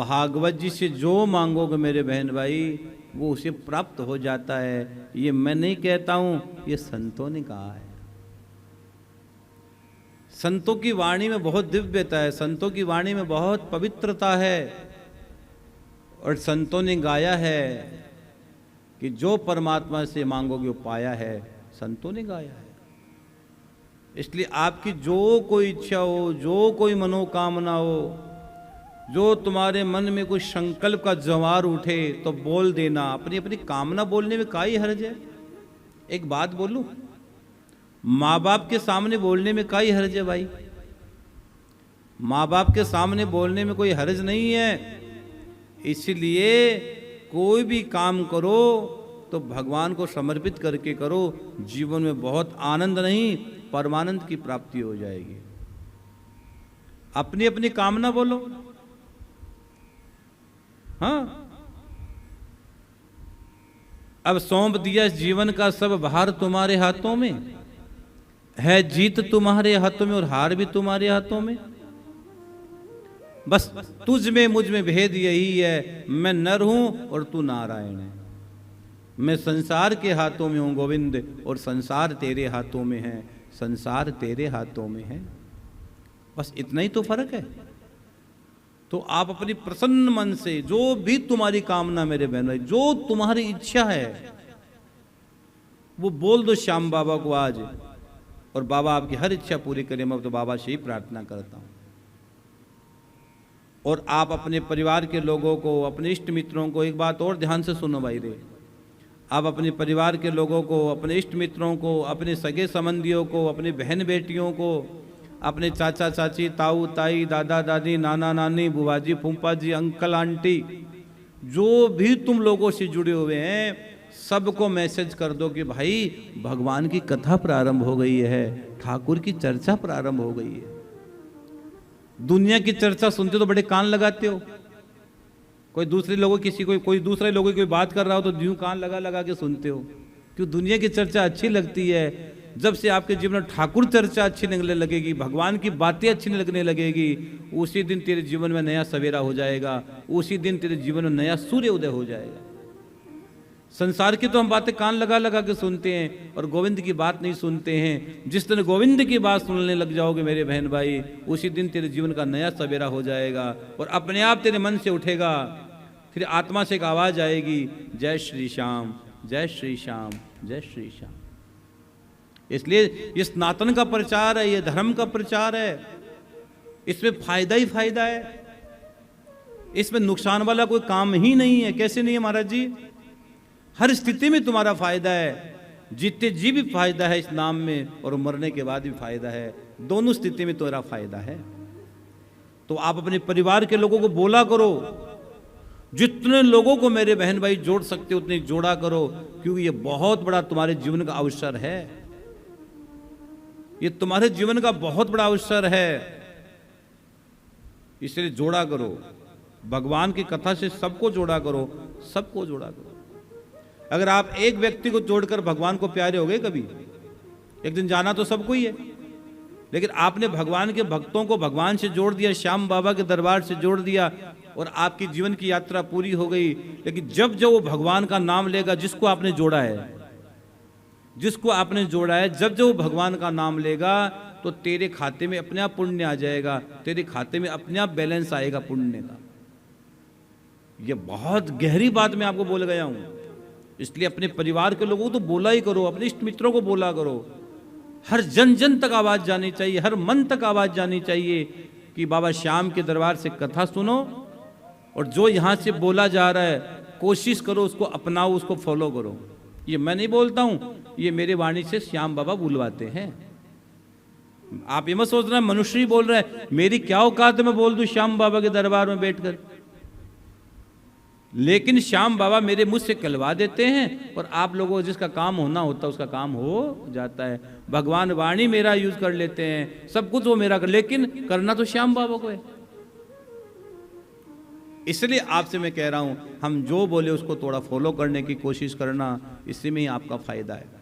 भागवत जी से जो मांगोगे मेरे बहन भाई वो उसे प्राप्त हो जाता है। ये मैं नहीं कहता हूं, ये संतों ने कहा है। संतों की वाणी में बहुत दिव्यता है, संतों की वाणी में बहुत पवित्रता है। और संतों ने गाया है कि जो परमात्मा से मांगोगे वो पाया है, संतों ने गाया है। इसलिए आपकी जो कोई इच्छा हो, जो कोई मनोकामना हो, जो तुम्हारे मन में कोई संकल्प का जवार उठे तो बोल देना। अपनी अपनी कामना बोलने में काई हर्ज है। एक बात बोलूं, माँ बाप के सामने बोलने में काई हर्ज है भाई। माँ बाप के सामने बोलने में कोई हर्ज नहीं है। इसलिए कोई भी काम करो तो भगवान को समर्पित करके करो। जीवन में बहुत आनंद नहीं, परमानंद की प्राप्ति हो जाएगी। अपनी अपनी कामना बोलो। हाँ, अब सौंप दिया जीवन का सब भार तुम्हारे हाथों में है। जीत तुम्हारे हाथों में और हार भी तुम्हारे हाथों में। बस तुझ में मुझ में भेद यही है, मैं नर हूं और तू नारायण है। मैं संसार के हाथों में हूं गोविंद और संसार तेरे हाथों में है, संसार तेरे हाथों में है। बस इतना ही तो फर्क है। तो आप अपनी प्रसन्न मन से जो भी तुम्हारी कामना मेरे बहन भाई, जो तुम्हारी इच्छा है वो बोल दो श्याम बाबा को आज, और बाबा आपकी हर इच्छा पूरी करें। मैं तो बाबा से ही प्रार्थना करता हूं। और आप अपने परिवार के लोगों को, अपने इष्ट मित्रों को, एक बात और ध्यान से सुनो भाई रे, आप अपने परिवार के लोगों को, अपने इष्ट मित्रों को, अपने सगे संबंधियों को, अपनी बहन बेटियों को, अपने चाचा चाची, ताऊ ताई, दादा दादी, नाना नानी, बुआ जी, फूफा जी, अंकल आंटी, जो भी तुम लोगों से जुड़े हुए हैं सबको मैसेज कर दो कि भाई भगवान की कथा प्रारंभ हो गई है, ठाकुर की चर्चा प्रारंभ हो गई है। दुनिया की चर्चा सुनते तो बड़े कान लगाते हो। कोई दूसरे लोगों कोई दूसरे लोगों की बात कर रहा हो तो यूं कान लगा लगा के सुनते हो। क्यों? दुनिया की चर्चा अच्छी लगती है। जब से आपके जीवन में ठाकुर चर्चा अच्छी लगने लगेगी, भगवान की बातें अच्छी लगने लगेगी, उसी दिन तेरे जीवन में नया सवेरा हो जाएगा, उसी दिन तेरे जीवन में नया सूर्य उदय हो जाएगा। संसार की तो हम बातें कान लगा लगा के सुनते हैं और गोविंद की बात नहीं सुनते हैं। जिस दिन गोविंद की बात सुनने लग जाओगे मेरे बहन भाई, उसी दिन तेरे जीवन का नया सवेरा हो जाएगा और अपने आप तेरे मन से उठेगा। फिर आत्मा से एक आवाज आएगी, जय श्री श्याम, जय श्री श्याम, जय श्री श्याम। इसलिए ये सनातन का प्रचार है, ये धर्म का प्रचार है। इसमें फायदा ही फायदा है, इसमें नुकसान वाला कोई काम ही नहीं है। कैसे नहीं है महाराज जी? हर स्थिति में तुम्हारा फायदा है। जीते जी भी फायदा है इस नाम में, और मरने के बाद भी फायदा है। दोनों स्थिति में तुम्हारा फायदा है। तो आप अपने परिवार के लोगों को बोला करो, जितने लोगों को मेरे बहन भाई जोड़ सकते हो उतने जोड़ा करो, क्योंकि ये बहुत बड़ा तुम्हारे जीवन का अवसर है। ये तुम्हारे जीवन का बहुत बड़ा अवसर है, इसलिए जोड़ा करो। भगवान की कथा से सबको जोड़ा करो, सबको जोड़ा करो। अगर आप एक व्यक्ति को जोड़कर भगवान को प्यारे हो गए, कभी एक दिन जाना तो सबको ही है, लेकिन आपने भगवान के भक्तों को भगवान से जोड़ दिया, श्याम बाबा के दरबार से जोड़ दिया, और आपकी जीवन की यात्रा पूरी हो गई। लेकिन जब जब वो भगवान का नाम लेगा, जिसको आपने जोड़ा है, जिसको आपने जोड़ा है, जब जब वो भगवान का नाम लेगा तो तेरे खाते में अपने आप पुण्य आ जाएगा, तेरे खाते में अपने आप बैलेंस आएगा पुण्य का। ये बहुत गहरी बात मैं आपको बोल गया हूं। इसलिए अपने परिवार के लोगों को तो बोला ही करो, अपने इष्ट मित्रों को बोला करो। हर जन जन तक आवाज जानी चाहिए, हर मन तक आवाज जानी चाहिए कि बाबा श्याम के दरबार से कथा सुनो, और जो यहां से बोला जा रहा है कोशिश करो उसको अपनाओ, उसको फॉलो करो। ये मैं नहीं बोलता हूं, ये मेरे वाणी से श्याम बाबा बुलवाते हैं। आप ये मत सोचना मनुष्य ही बोल रहा है, मेरी क्या औकात है मैं बोल दूं श्याम बाबा के दरबार में बैठकर। लेकिन श्याम बाबा मेरे मुझ से कहलवा देते हैं, और आप लोगों को जिसका काम होना होता है उसका काम हो जाता है। भगवान वाणी मेरा यूज कर लेते हैं, सब कुछ वो मेरा कर, लेकिन करना तो श्याम बाबा को है। इसलिए आपसे मैं कह रहा हूं, हम जो बोले उसको थोड़ा फॉलो करने की कोशिश करना, इसी में ही आपका फायदा है।